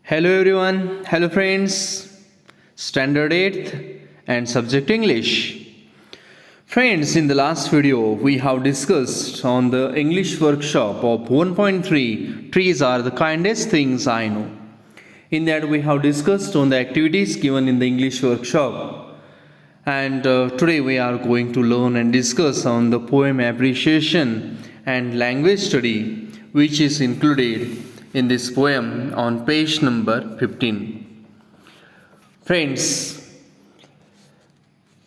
Hello everyone, hello friends, Standard 8th and Subject English. Friends, in the last video we have discussed on the English workshop of 1.3 Trees are the kindest things I know. In that we have discussed on the activities given in the English workshop. And today we are going to learn and discuss on the poem appreciation and language study which is included in this poem on page number 15. Friends,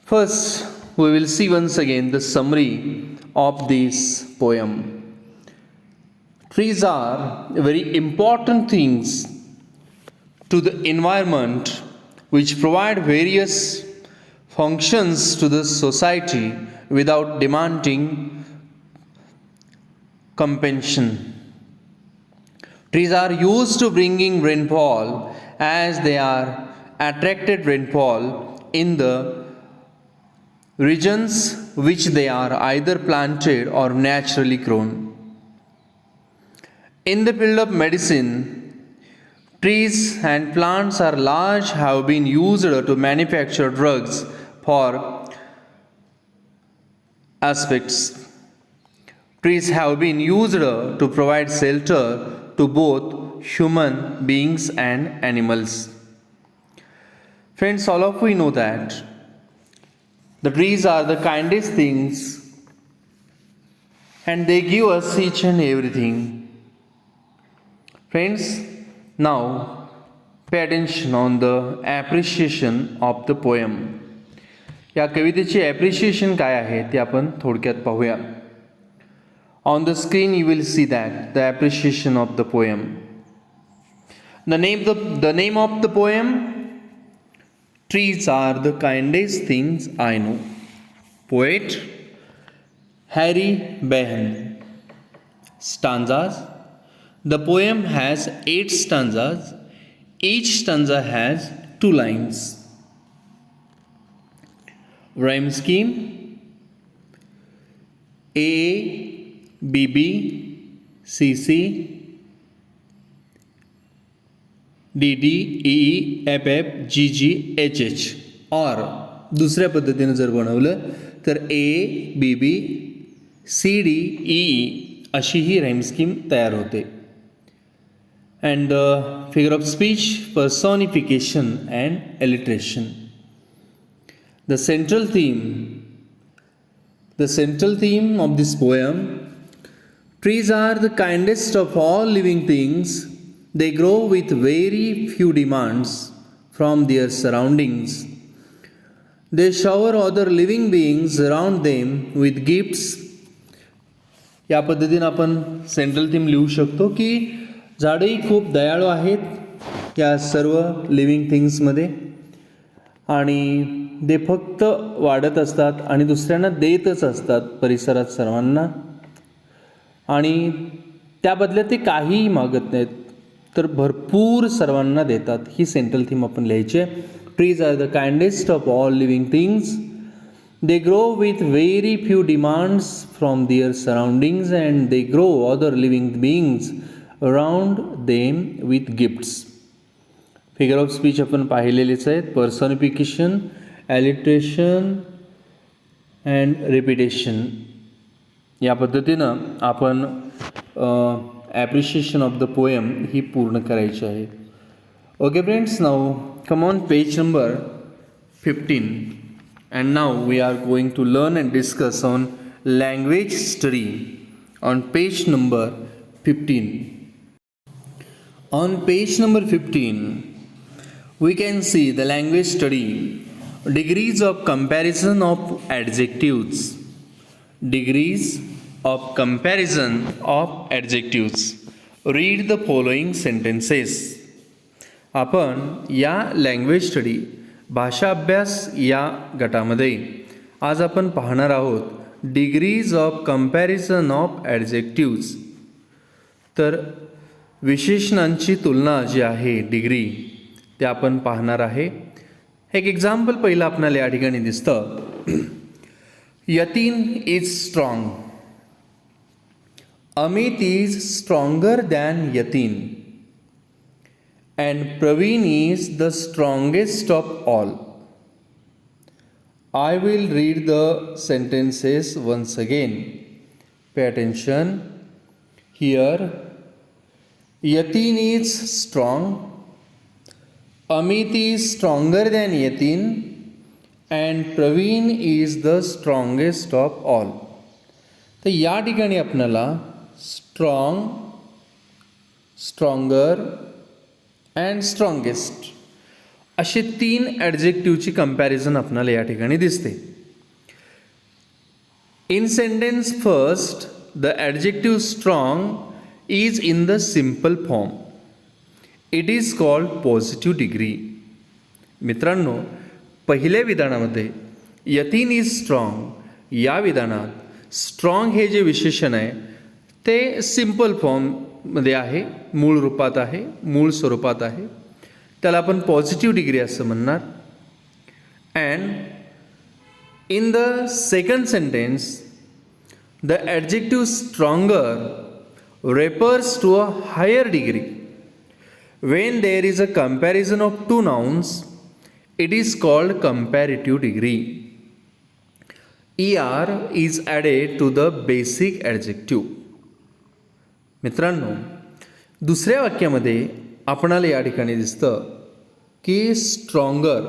first we will see once again the summary of this poem. Trees are very important things to the environment which provide various functions to the society without demanding compensation. Trees are used to bringing rainfall as they are attracted rainfall in the regions which they are either planted or naturally grown. In the field of medicine, trees and plants are large have been used to manufacture drugs for aspects. Trees have been used to provide shelter to both human beings and animals. Friends, all of we know that the trees are the kindest things and they give us each and everything. Friends, now pay attention on the appreciation of the poem. या कवितेचे appreciation काय आहे ते आपण थोडक्यात पाहूया. On the screen you will see that the appreciation of the poem. The name of the poem, Trees are the kindest things I know. Poet Harry Behan. Stanzas. The poem has 8 stanzas. Each stanza has 2 lines. Rhyme scheme: A BB CC DD EE FF GG HH. और दुसऱ्या पद्धतीने जर बनवलं तर ABB CD EE अशी ही rhyme scheme तयार होते. And the figure of speech, personification and alliteration. The central theme of this poem: trees are the kindest of all living things. They grow with very few demands from their surroundings. They shower other living beings around them with gifts. या पद्धतीने आपण central theme लिहू शकतो की झाडंही खूप दयाळू आहेत या सर्व लिव्हिंग थिंग्समध्ये आणि ते फक्त वाढत असतात आणि दुसऱ्यांना देतच असतात परिसरात सर्वांना आणि त्या बदल्यात ते काहीही मागत नाहीत तर भरपूर सर्वांना देतात. ही सेंट्रल थीम आपण लिहायची आहे. Trees are the kindest of all living things. They grow with very few demands from their surroundings and they grow other living beings around them with gifts. Figure of speech आपण पाहिलेलेच आहेत. Personification, alliteration and repetition. या पद्धतीनं आपण appreciation of the poem ही पूर्ण करायची आहे. Okay friends, now come on page number 15 and now we are going to learn and discuss on language study on page number 15. On page number 15 we can see the language study, degrees of comparison of adjectives. Degrees of comparison of adjectives. Read the following sentences. आपण या language study भाषा अभ्यास या गटामध्ये आज आपण पाहणार आहोत degrees of comparison of adjectives. तर विशेषणांची तुलना जी आहे डिग्री ते आपण पाहणार आहे. एक एक्झाम्पल पहिलं आपल्याला या ठिकाणी दिसतं. Yatin is strong. Amit is stronger than Yatin. and Praveen is the strongest of all. I will read the sentences once again. Pay attention. Here, Yatin is strong, Amit is stronger than Yatin, and Praveen is the strongest of all. तर या ठिकाणी आपल्याला strong, stronger and strongest असे 3 ॲडजेक्टिव्हची comparison आपल्याला या ठिकाणी दिसते. In sentence first the adjective strong is in the simple form. It is called positive degree. मित्रांनो, पहिल्या विधानामध्ये यतीन इज स्ट्रॉंग या विधानात स्ट्रॉंग हे जे विशेषण आहे ते सिम्पल फॉर्ममध्ये आहे, मूळ रूपात आहे, मूळ स्वरूपात आहे. त्याला आपण पॉझिटिव्ह डिग्री असं म्हणणार. And in the second sentence the adjective stronger refers to a higher degree. When there is a comparison of 2 nouns, it is called comparative degree. ER is added to the basic adjective. मित्रांनो, दुसऱ्या वाक्यामध्ये आपणाला या ठिकाणी दिसतं की stronger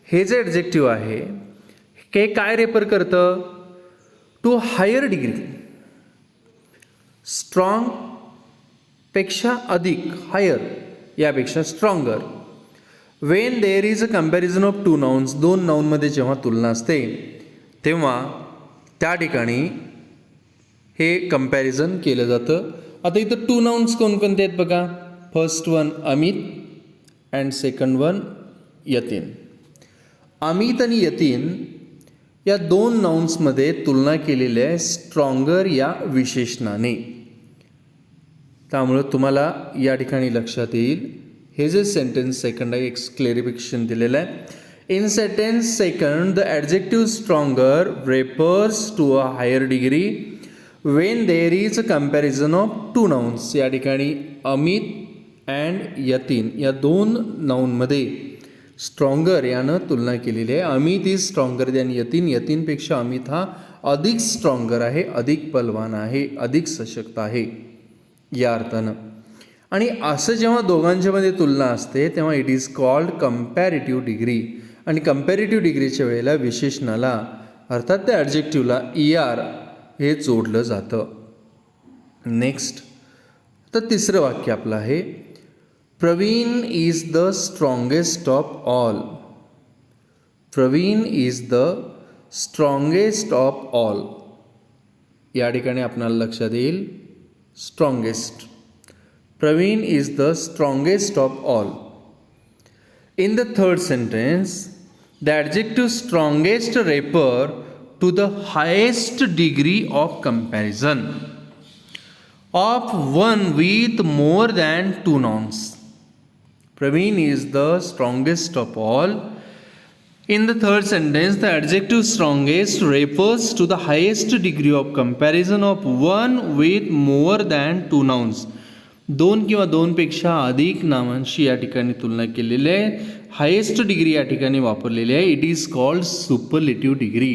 हे जे ॲडजेक्टिव्ह आहे हे काय रेफर करतं? To hire degree. स्ट्रॉंग पेक्षा अधिक, हायर यापेक्षा stronger. Wien there is a comparison of 2 nouns, 2 नाउनमध्ये जेव्हा तुलना असते तेव्हा त्या ठिकाणी हे कंपॅरिझन केलं जातं. आता इथं 2 नाउन्स कोणकोणते आहेत बघा. First one Amit and second one Yatin. Amit आणि यतीन या 2 नाउन्समध्ये तुलना केलेली आहे स्ट्रॉंगर या विशेषणाने. त्यामुळं तुम्हाला या ठिकाणी लक्षात येईल हे जे सेंटेन्स सेकंड आहे एक क्लेरिफिकेशन दिलेलं आहे. In sentence second the adjective stronger refers to a higher degree when there is a comparison of 2 nouns. या ठिकाणी अमित अँड यतीन या 2 नाउनमध्ये स्ट्रॉंगर यानं तुलना केलेली आहे. Amit is stronger than Yatin. यतीनपेक्षा अमित हा अधिक स्ट्रॉंगर आहे, अधिक बलवान आहे, अधिक सशक्त आहे या अर्थानं. आणि असं जेव्हा दोघांच्यामध्ये तुलना असते तेव्हा it is called comparative degree. आणि कंपॅरेटिव्ह डिग्रीच्या वेळेला विशेषणाला अर्थात त्या ॲडजेक्टिव्हला ER हे जोडलं जातं. नेक्स्ट, तर तिसरं वाक्य आपलं आहे Praveen is the strongest of all. Praveen is the strongest of all. या ठिकाणी आपल्याला लक्षात येईल strongest. Praveen is the strongest of all. In the third sentence the adjective strongest refer to the highest degree of comparison of one with more than 2 nouns. Praveen is the strongest of all. In the third sentence, the adjective strongest refers to the highest degree of comparison of one with more than 2 nouns. 2 किंवा 2 पेक्षा अधिक नामांशी या ठिकाणी तुलना केलेली आहे. Highest degree या ठिकाणी वापरलेली आहे. It is called superlative degree.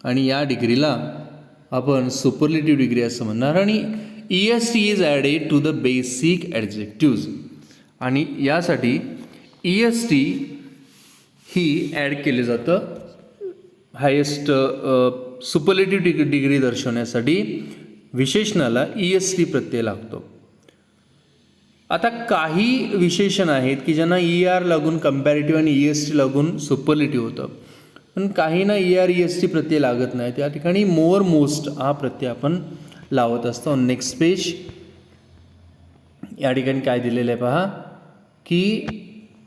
आणि या डिग्रीला आपण सुपरलेटिव्ह डिग्री असं म्हणणार. आणि EST is added to the basic adjectives. आणि यासाठी EST ही ॲड केले जातं हायेस्ट सुपरलेटिव्ह डिग्री दर्शवण्यासाठी विशेषणाला EST प्रत्यय लागतो. आता काही विशेषण आहेत की ज्यांना ER लागून कंपॅरेटिव्ह आणि EST लागून सुपरलेटिव्ह होतं, पण काहींना ER EST प्रत्यय लागत नाही. त्या ठिकाणी मोर मोस्ट हा प्रत्यय आपण लावत असतो. नेक्स्ट पेज या ठिकाणी काय दिलेलं आहे पहा की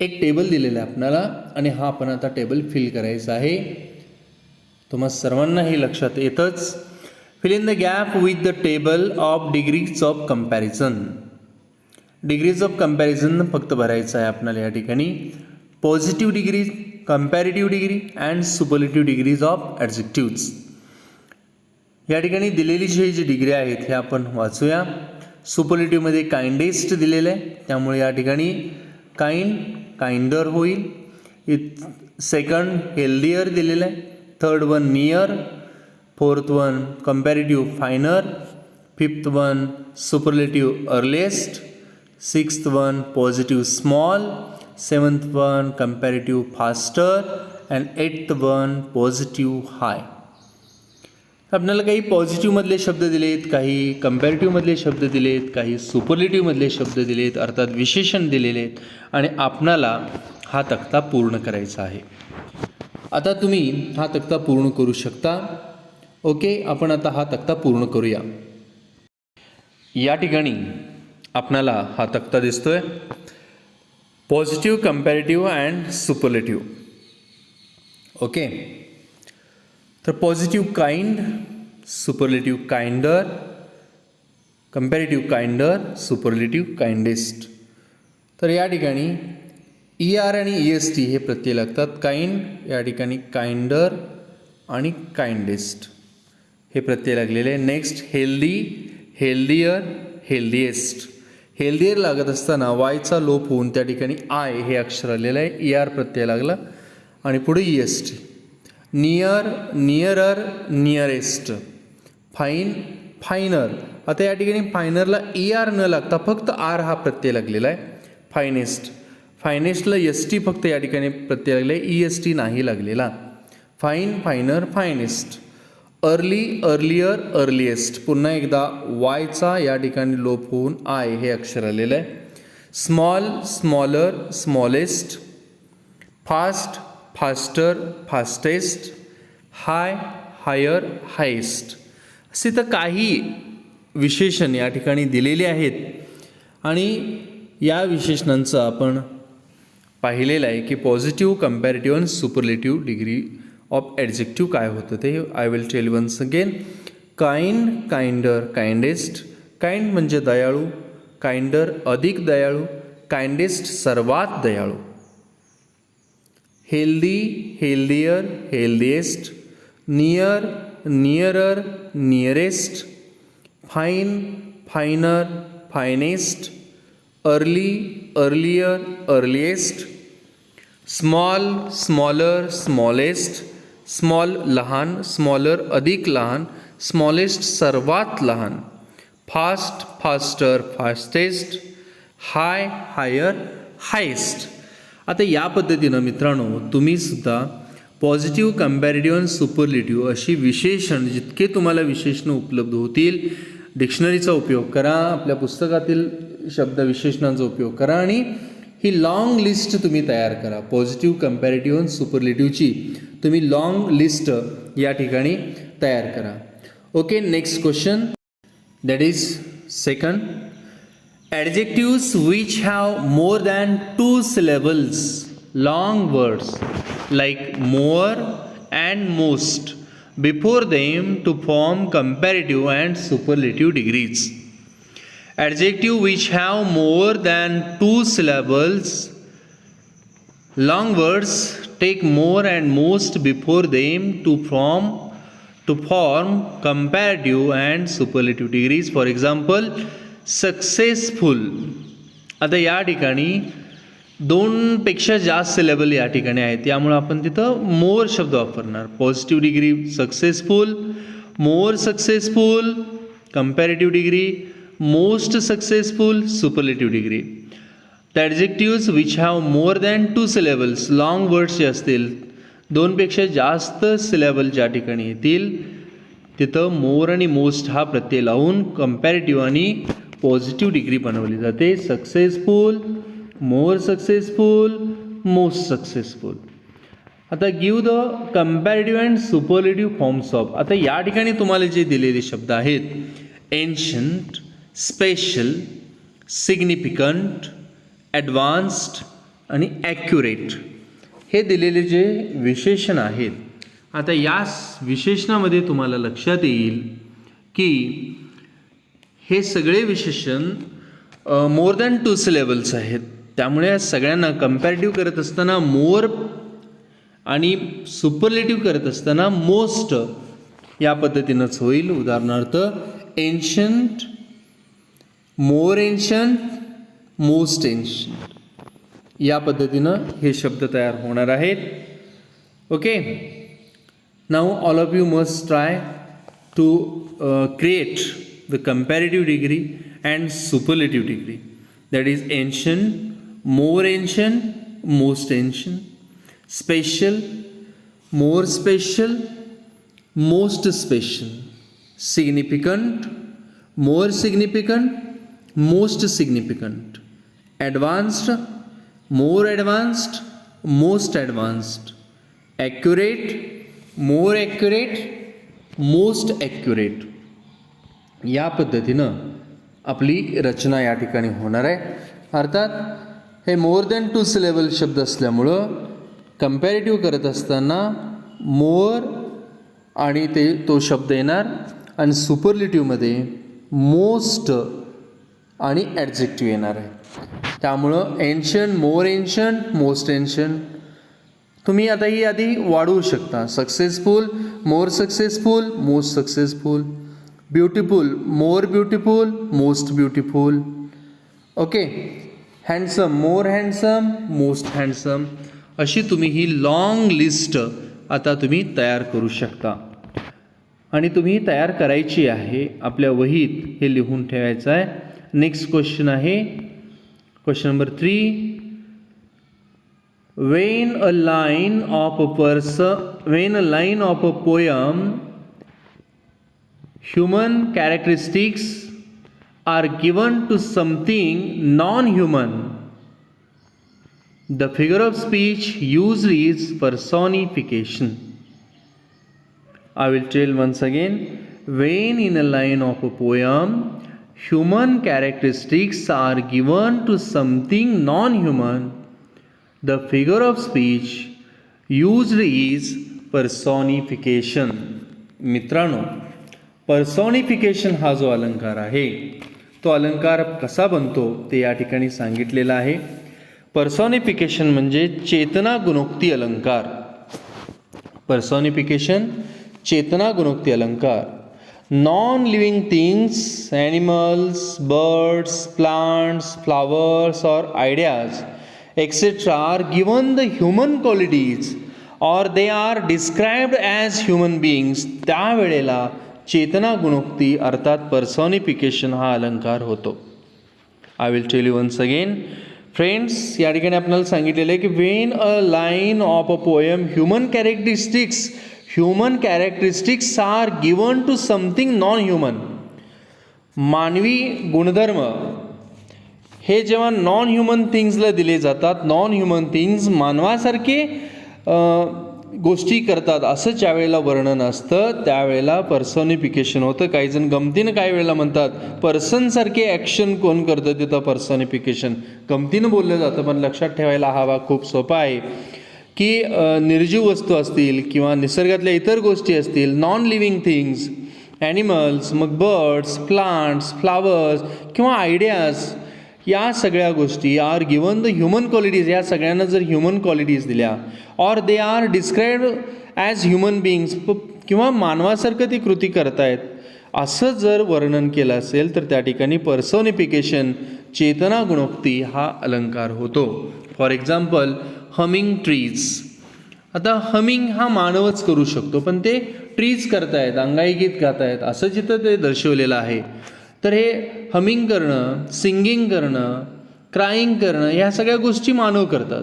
एक टेबल दिलेलं आहे आपल्याला आणि हा आपण आता टेबल फिल करायचा आहे. तुम्हा सर्वांना हे लक्षात येतच. Fill in the gap with the table of degrees of comparison. Degrees of comparison फक्त भरायचं आहे आपल्याला या ठिकाणी. Positive degree, comparative degree and superlative degrees of adjectives. या ठिकाणी दिलेली जी डिग्री आहेत हे आपण वाचूया. सुपरलेटिव्हमध्ये काइंडेस्ट दिलेलं आहे, त्यामुळे या ठिकाणी काइंडर होईल. सेकंड हेल्दियर दिलेलं आहे. Third one near. Fourth one comparative finer. Fifth one superlative earliest. Sixth one positive small. Seventh one comparative faster. And eighth one positive high. आपल्याला काही पॉझिटिव्हमधले शब्द दिलेत, काही कंपॅरेटिव्हमधले शब्द दिलेत, काही सुपरलेटिव्हमधले शब्द दिलेत, अर्थात विशेषण दिलेले आहेत आणि आपणाला हा तक्ता पूर्ण करायचा आहे. आता तुम्ही हा तक्ता पूर्ण करू शकता. ओके, आपण आता हा तक्ता पूर्ण करूया. या ठिकाणी आपणाला हा तक्ता दिसतोय, positive, comparative and superlative. Okay, तर positive kind, superlative kinder, comparative kinder, superlative kindest. तर या ठिकाणी ER आणि EST हे प्रत्यय लागतात. काइंड या ठिकाणी काइंडर आणि काइंडेस्ट हे प्रत्यय लागलेले आहे. Next healthy, healthier, healthiest. Healthier लागत असताना वायचा लोप होऊन त्या ठिकाणी आय हे अक्षर आलेलं आहे. ER प्रत्यय लागला आणि पुढे EST. Near, nearer, nearest. Fine, finer. आता या ठिकाणी फायनरला ER न लागता फक्त R हा प्रत्यय लागलेला आहे. फायनेस्ट, फायनेस्टला ST फक्त या ठिकाणी प्रत्यय लागला आहे, EST नाही लागलेला. Fine, finer, finest. Early, earlier, earliest. पुन्हा एकदा वायचा या ठिकाणी लोप होऊन आय हे अक्षर आलेलं आहे. Small, smaller, smallest. Fast, faster, fastest. High, higher, highest. असे तर काही विशेषण या ठिकाणी दिलेले आहेत आणि या विशेषणांचं आपण पाहिलेलं आहे की पॉझिटिव्ह, कंपॅरेटिव्ह आणि सुपरलेटिव्ह डिग्री ऑफ ॲडजेक्टिव्ह काय होतं ते. I will tell once again. Kind, kinder, kindest. Kind म्हणजे दयाळू, काइंडर अधिक दयाळू, काइंडेस्ट सर्वात दयाळू. Healthy, healthier, healthiest. Near, nearer, nearest. Fine, finer, finest. Early, earlier, earliest. Small, smaller, smallest. Small लहान, स्मॉलर अधिक लहान, स्मॉलेस्ट सर्वात लहान. Fast, faster, fastest. High, higher, highest. आता या पद्धतीनं मित्रांनो तुम्ही सुद्धा पॉझिटिव्ह, कंपॅरेटिव्ह आणि सुपरलेटिव्ह अशी विशेषण जितके तुम्हाला विशेषणं उपलब्ध होतील डिक्शनरीचा उपयोग करा, आपल्या पुस्तकातील शब्द विशेषणांचा उपयोग करा आणि ही लॉंग लिस्ट तुम्ही तयार करा. पॉझिटिव्ह, कंपॅरेटिव्ह आणि सुपरलेटिव्हची तुम्ही लॉंग लिस्ट या ठिकाणी तयार करा. Okay, next question that is second. Adjectives which have more than 2 syllables, long words like more and most before them to form comparative and superlative degrees. Adjectives which have more than 2 syllables, long words take more and most before them to form comparative and superlative degrees. For example, successful. आता या ठिकाणी 2पेक्षा जास्त syllable या ठिकाणी आहेत, त्यामुळे आपण तिथं मोर शब्द वापरणार. Positive degree successful, more successful comparative degree, most successful superlative degree. The adjectives which have more than 2 syllables, long words जे असतील 2पेक्षा जास्त सिलेबल ज्या ठिकाणी येतील तिथं मोर आणि मोस्ट हा प्रत्यय लावून कंपॅरेटिव्ह आणि पॉझिटिव्ह डिग्री बनवली जाते. Successful, more successful, most successful. आता give the comparative and superlative forms of. आता या ठिकाणी तुम्हाला जे दिलेले शब्द आहेत एन्शंट, स्पेशल, सिग्निफिकंट, ॲडव्हान्स्ड आणि ॲक्युरेट हे दिलेले जे विशेषण आहेत. आता या विशेषणामध्ये तुम्हाला लक्षात येईल की हे सगळे विशेषण मोर दॅन 2 सिलेबल्स आहेत, त्यामुळे या सगळ्यांना कंपॅरेटिव्ह करत असताना मोर आणि सुपरलेटिव्ह करत असताना मोस्ट या पद्धतीनंच होईल. उदाहरणार्थ ancient more ancient, most ancient, या पद्धतीनं हे शब्द तयार होणार आहेत. Okay, now all of you must try to create the comparative degree and superlative degree. That is ancient, more ancient, most ancient, special, more special, most special, significant, more significant, most significant, advanced, more advanced, most advanced, accurate, more accurate, most accurate. या पद्धतीनं आपली रचना या ठिकाणी होणार आहे. अर्थात हे मोर than 2 syllable शब्द असल्यामुळं कंपॅरेटिव्ह करत असताना मोर आणि तो शब्द येणार आणि सुपरलेटिव्हमध्ये मोस्ट आणि ॲडजेक्टिव्ह येणार आहे. त्यामुळं ancient, more ancient, most ancient तुम्ही आता ही यादी वाढवू शकता. Successful, more successful, most successful, beautiful, more beautiful, most beautiful. Okay, handsome, more handsome, most handsome, अशी तुम्ही ही लॉंग लिस्ट आता तुम्ही तयार करू शकता. आणि तुम्ही तयार करायची आहे, आपल्या वहीत हे लिहून ठेवायचं आहे. नेक्स्ट क्वेश्चन आहे question number 3. when a line of a poem human characteristics are given to something non-human, the figure of speech used is personification. I will tell once again. When in a line of a poem human characteristics are given to something non-human, the figure of speech used is personification. मित्रांनो, पर्सॉनिफिकेशन हा जो अलंकार आहे तो अलंकार कसा बनतो ते या ठिकाणी सांगितलेलं आहे. पर्सॉनिफिकेशन म्हणजे चेतना गुणोक्ती अलंकार. पर्सॉनिफिकेशन चेतना गुणोक्ती अलंकार. Non living things, animals, birds, plants, flowers और ideas etcetera are given the human qualities और they are described as human beings. त्यावेळेला चेतना गुणोक्ती अर्थात पर्सॉनिफिकेशन हा अलंकार होतो. I will tell you once again. Friends, या ठिकाणी आपल्याला सांगितलेलं आहे की when a line of a poem human characteristics are given to something non human. मानवी गुणधर्म हे जेव्हा नॉन ह्युमन थिंग्सला दिले जातात, नॉन ह्युमन थिंग्स मानवासारखे गोष्टी करतात असं ज्यावेळेला वर्णन असतं त्यावेळेला पर्सॉनिफिकेशन होतं. काही जण गमतीनं काही वेळेला म्हणतात पर्सनसारखे ॲक्शन कोण करतं तिथं पर्सॉनिफिकेशन. गमतीनं बोललं जातं, पण लक्षात ठेवायला हा भाग खूप सोपा आहे की निर्जीव वस्तू असतील किंवा निसर्गातल्या इतर गोष्टी असतील, नॉन लिव्हिंग थिंग्स, ॲनिमल्स, मग बर्ड्स, प्लांट्स, फ्लावर्स किंवा आयडियाज, या सगळ्या गोष्टी are given the human qualities. या सगळ्यांना जर ह्युमन क्वालिटीज दिल्या और they are described as human beings किंवा मानवासारखं ती कृती करतायत असं जर वर्णन केलं असेल तर त्या ठिकाणी पर्सॉनिफिकेशन चेतना गुणोक्ती हा अलंकार होतो. For example humming trees. आता हमिंग हा मानवच करू शकतो, पण ते ट्रीज करतायत, अंगाई गीत गातायत असं जिथं ते दर्शवलेलं आहे. तर हे हमिंग करणं, सिंगिंग करणं, क्राईंग करणं ह्या सगळ्या गोष्टी मानव करतात,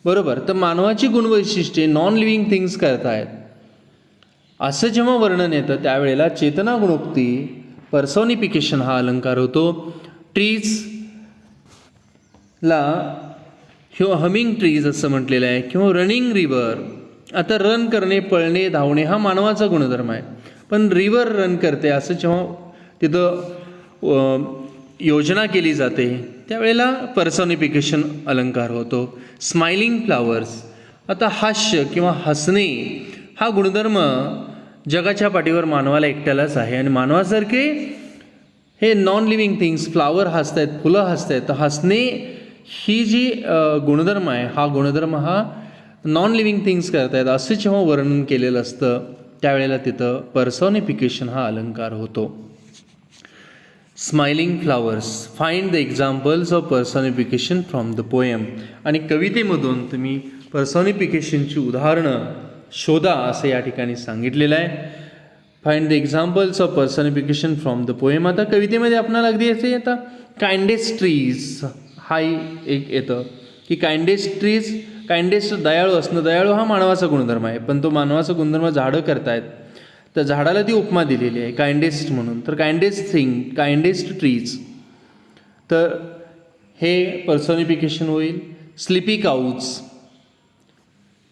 बरोबर. तर मानवाची गुणवैशिष्ट्ये नॉन लिव्हिंग थिंग्स करतायत असं जेव्हा वर्णन येतं त्यावेळेला चेतना गुणोक्ती पर्सॉनिफिकेशन हा अलंकार होतो. ट्रीजला हमिंग ट्रीज असं म्हटलेलं आहे किंवा रनिंग रिव्हर. आता रन करणे, पळणे, धावणे हा मानवाचा गुणधर्म आहे, पण रिव्हर रन करते असं जेव्हा तिथं योजना केली जाते त्यावेळेला पर्सॉनिफिकेशन अलंकार होतो. Smiling flowers. आता हास्य किंवा हसणे हा गुणधर्म जगाच्या पाठीवर मानवाला एकट्यालाच आहे आणि मानवासारखे हे नॉन लिव्हिंग थिंग्स, फ्लावर हसतायत, फुलं हसतायत, तर हसणे ही जी गुणधर्म आहे हा गुणधर्म हा नॉन लिव्हिंग थिंग्स करतायत असं जेव्हा वर्णन केलेलं असतं त्यावेळेला तिथं पर्सॉनिफिकेशन हा अलंकार होतो. Smiling flowers. Find the examples of पर्सॉनिफिकेशन from the poem. आणि कवितेमधून तुम्ही पर्सॉनिफिकेशनची उदाहरणं शोधा असं या ठिकाणी सांगितलेलं आहे. Find the examples of पर्सॉनिफिकेशन from the poem. आता कवितेमध्ये आपल्याला अगदी असे आता काइंडेस्ट ट्रीज हा एक येतं की काइंडेस्ट ट्रीज, काइंडेस्ट दयाळू असणं. दयाळू हा मानवाचा गुणधर्म आहे, पण तो मानवाचा गुणधर्म झाडं करतायत, तर झाडाला ती उपमा दिलेली आहे काइंडेस्ट म्हणून. तर काइंडेस्ट थिंग, काइंडेस्ट ट्रीज, तर हे पर्सॉनिफिकेशन होईल. स्लिपी काऊज,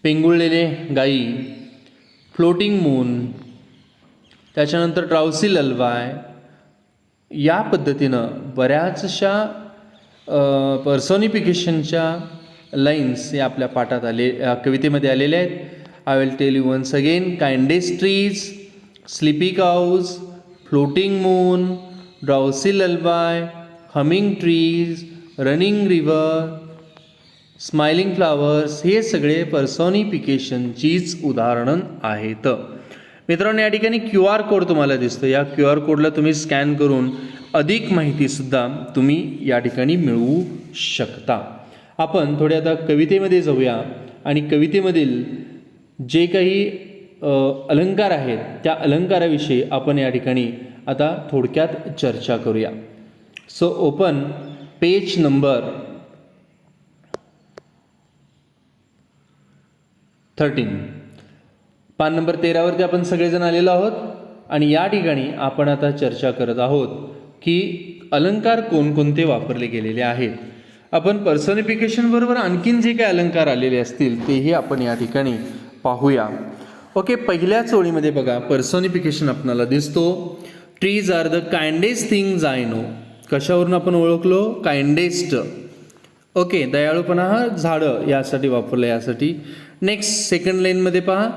पेंगुळलेले गाई. फ्लोटिंग मून, त्याच्यानंतर ड्राउसी ललवाय. या पद्धतीनं बऱ्याचशा पर्सॉनिफिकेशनच्या लाईन्स या आपल्या पाठात कवितेमध्ये आलेल्या आहेत. I will tell you once again. Kindest trees, sleepy cows, floating moon, drowsy lullaby, humming trees, running river, smiling flowers, हे सगळे पर्सॉनिफिकेशनचीच उदाहरणं आहेत. मित्रांनो, या ठिकाणी QR कोड तुम्हाला दिसतो. या QR कोडला तुम्ही स्कॅन करून अधिक माहितीसुद्धा तुम्ही या ठिकाणी मिळवू शकता. आपण थोडे आता कवितेमध्ये जाऊया आणि कवितेमधील जे काही अलंकार आहेत त्या अलंकाराविषयी आपण या ठिकाणी आता थोडक्यात चर्चा करूया. So open page number 13. पान नंबर 13वरती आपण सगळेजण आलेलो आहोत आणि या ठिकाणी आपण आता चर्चा करत आहोत की अलंकार कोणकोणते वापरले गेलेले आहेत. आपण पर्सॉनिफिकेशन बरोबर आणखीन जे काही अलंकार आलेले असतील तेही आपण या ठिकाणी पाहूया. ओके, पहिल्याच ओळीमध्ये बघा पर्सॉनिफिकेशन आपल्याला दिसतो. Trees are the kindest things I know. कशावरून आपण ओळखलो? काइंडेस्ट. ओके, दयाळूपणा हा झाडं यासाठी वापरलं यासाठी. नेक्स्ट सेकंड लाईनमध्ये पहा,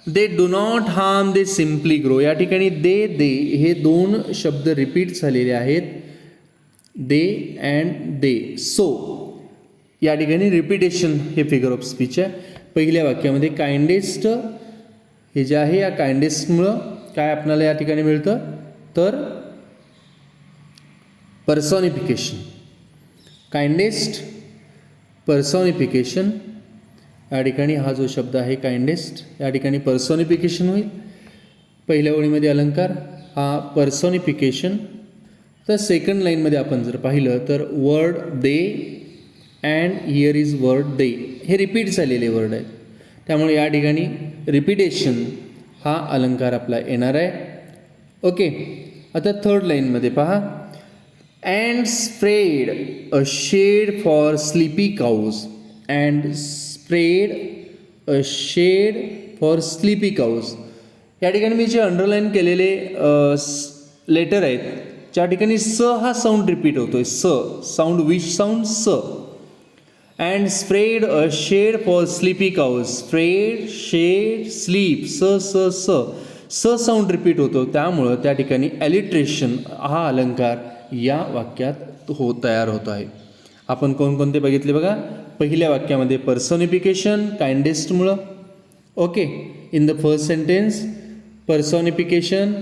they do not harm, they simply grow. या ठिकाणी दे हे दोन शब्द रिपीट झालेले आहेत, दे अँड दे. सो या ठिकाणी रिपिटेशन हे फिगर ऑफ स्पीच आहे. पहिल्या वाक्यामध्ये काइंडेस्ट हे जे आहे, या काइंडेस्टमुळं काय आपल्याला या ठिकाणी मिळतं तर पर्सॉनिफिकेशन. काइंडेस्ट, पर्सॉनिफिकेशन. या ठिकाणी हा जो शब्द आहे काइंडेस्ट, या ठिकाणी पर्सॉनिफिकेशन होईल. पहिल्या ओळीमध्ये अलंकार हा पर्सॉनिफिकेशन. तर सेकंड लाईनमध्ये आपण जर पाहिलं तर word they and here is word they, हे रिपीट झालेले वर्ड आहेत. त्यामुळे या ठिकाणी रिपिटेशन हा अलंकार आपला येणार आहे. ओके, आता थर्ड लाईनमध्ये पहा, and spread a shade for sleepy cows. And spread a shade for sleepy cows. या ठिकाणी मी जे अंडरलाईन केलेले लेटर आहेत, ज्या ठिकाणी स हा साऊंड रिपीट होतोय, s sound, which sound, s. And spread a shade for sleepy cows. Spread, shade, sleep, s s s स साऊंड रिपीट होतो, त्यामुळं त्या ठिकाणी ॲलिट्रेशन हा अलंकार या वाक्यात तयार होतो आहे. आपण कोणकोणते बघितले बघा. पहिल्या वाक्यामध्ये पर्सॉनिफिकेशन काइंडेस्टमुळं. Okay, in the first sentence personification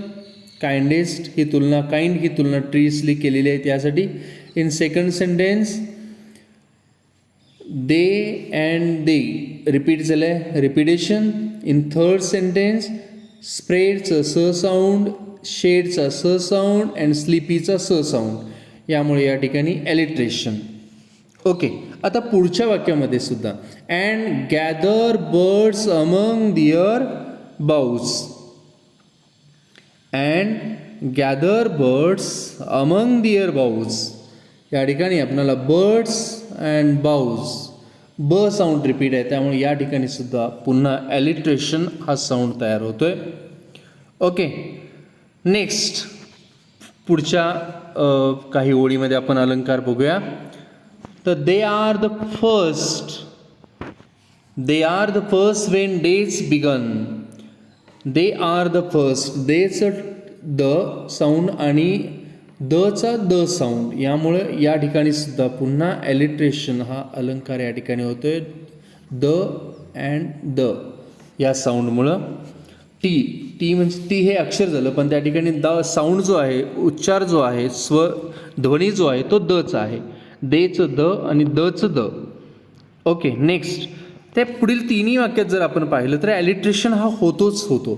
kindest ही तुलना, काइंड ही तुलना ट्रीजली केलेली आहे त्यासाठी. In second sentence they and they repeat झालं आहे, रिपिटेशन. इन थर्ड सेंटेन्स स्प्रेडचं स साऊंड, शेडचा स साऊंड अँड स्लीपीचा स साऊंड, यामुळे या ठिकाणी ॲलिट्रेशन. ओके, आता पुढच्या वाक्यामध्ये सुद्धा and gather birds among their boughs. And gather birds among their boughs. या ठिकाणी आपल्याला birds and boughs, B sound repeat आहे, त्यामुळे या ठिकाणी सुद्धा पुन्हा ॲलिट्रेशन हा साऊंड तयार होतोय. ओके, नेक्स्ट पुढच्या काही ओळीमध्ये आपण अलंकार बघूया. तर they are the first, they are the first when days began. They are the first, देचं द साऊंड आणि दचा द साऊंड, यामुळे या ठिकाणी सुद्धा पुन्हा ॲलिट्रेशन हा अलंकार या ठिकाणी होतोय, द अँड द या साऊंडमुळं. टी टी म्हणजे टी हे अक्षर झालं, पण त्या ठिकाणी द साऊंड जो आहे, उच्चार जो आहे, ध्वनी जो आहे तो दच आहे. देचं द आणि दचं द. ओके, नेक्स्ट त्या पुढील तिन्ही वाक्यात जर आपण पाहिलं तर ॲलिट्रेशन हा होतोच होतो.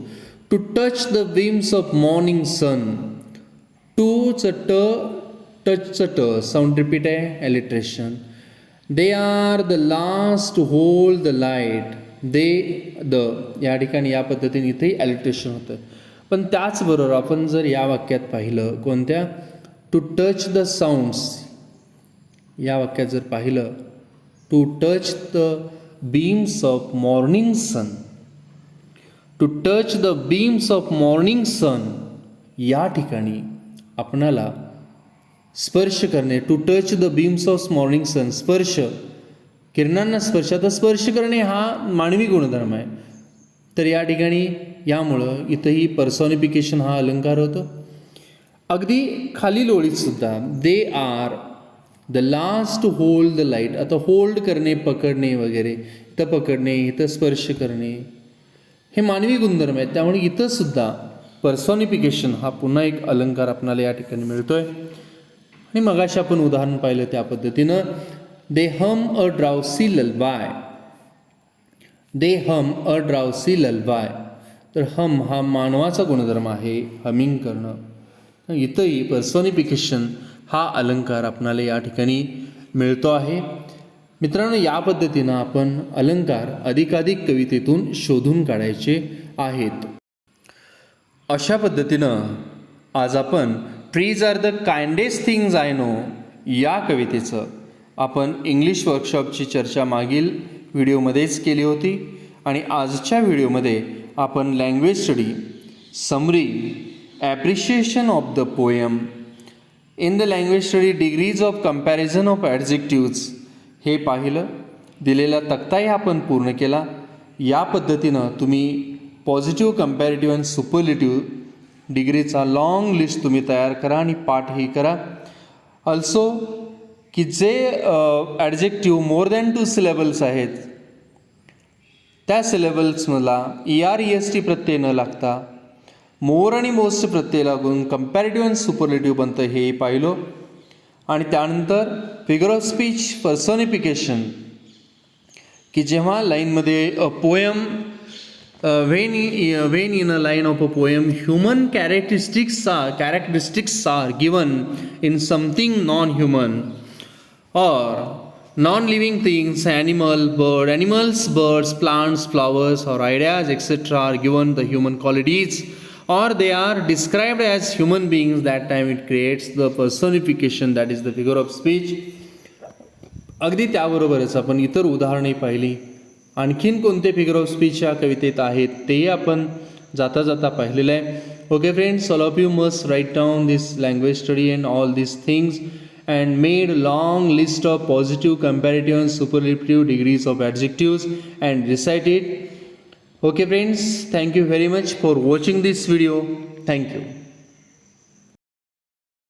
To touch the whims of morning sun. टूचं ट, टचचं ट, साऊंड रिपीट आहे, alliteration. They are the last to hold the light. They the या ठिकाणी या पद्धतीने इथेही ॲलिट्रेशन होतं. पण त्याचबरोबर आपण जर या वाक्यात पाहिलं कोणत्या, टू टच द साऊंड्स या वाक्यात जर पाहिलं, to touch the beams of morning sun. To touch the beams of morning sun या ठिकाणी आपणाला स्पर्श करणे. To touch the beams of morning sun, स्पर्श, किरणांना स्पर्श. आता स्पर्श करणे हा मानवी गुणधर्म आहे, तर या ठिकाणी यामुळं इथंही पर्सॉनिफिकेशन हा अलंकार होतो. अगदी खालील ओळीतसुद्धा they are the last to hold the light. आता होल्ड करणे, पकडणे वगैरे, इथं पकडणे, इथं स्पर्श करणे हे मानवी गुणधर्म आहेत, त्यामुळे इथंसुद्धा पर्सॉनिफिकेशन हा पुन्हा एक अलंकार आपणाला या ठिकाणी मिळतोय. आणि मगाशी आपण उदाहरण पाहिलं त्या पद्धतीनं, दे हम अ ड्राउसी ललबाय. दे हम अ ड्राउसी ललबाय. तर हम हा मानवाचा गुणधर्म आहे, हमिंग करणं. इथंही पर्सॉनिफिकेशन हा अलंकार आपणाला या ठिकाणी मिळतो आहे. मित्रांनो, या पद्धतीनं आपण अलंकार अधिकाधिक कवितेतून शोधून काढायचे आहेत. अशा पद्धतीनं आज आपण trees are the kindest things I know या कवितेचं आपण इंग्लिश वर्कशॉपची चर्चा मागील व्हिडिओमध्येच केली होती. आणि आजच्या व्हिडिओमध्ये आपण language study, summary, appreciation of the poem, in the language study degrees of comparison of adjectives हे पाहिलं. दिलेला तक्ताही आपण पूर्ण केला. या पद्धतीनं तुम्ही पॉझिटिव्ह, कम्पॅरेटिव्ह आणि सुपरलेटिव्ह डिग्रीचा लॉंग लिस्ट तुम्ही तयार करा आणि पाठही करा. ऑल्सो की जे ॲडजेक्टिव्ह मोर दॅन 2 सिलेबल्स आहेत त्या सिलेबल्समधला ER-EST प्रत्यय न लागता मोर आणि मोस्ट प्रत्यय लागून कम्पॅरेटिव्ह आणि सुपरलेटिव्ह बनतं हे पाहिलो. आणि त्यानंतर फिगर ऑफ स्पीच पर्सॉनिफिकेशन, की जेव्हा लाईनमध्ये a poem when in a line of a poem human characteristics are given in something non-human or non-living things, animals, birds, plants, flowers or ideas etc. are given the human qualities or they are described as human beings, that time it creates the personification, that is the figure of speech. अगदी त्याबरोबरच आपण इतर उदाहरणे पाहिली. आणखीन कोणते figure of speech या कवितेत आहेत तेही आपण जाता जाता पाहिलेलं आहे. Okay friends, all of you must write down this language study and all this things and made long list of positive, comparative and superlative degrees of adjectives and recite it. Okay friends, thank you very much for watching this video. Thank you.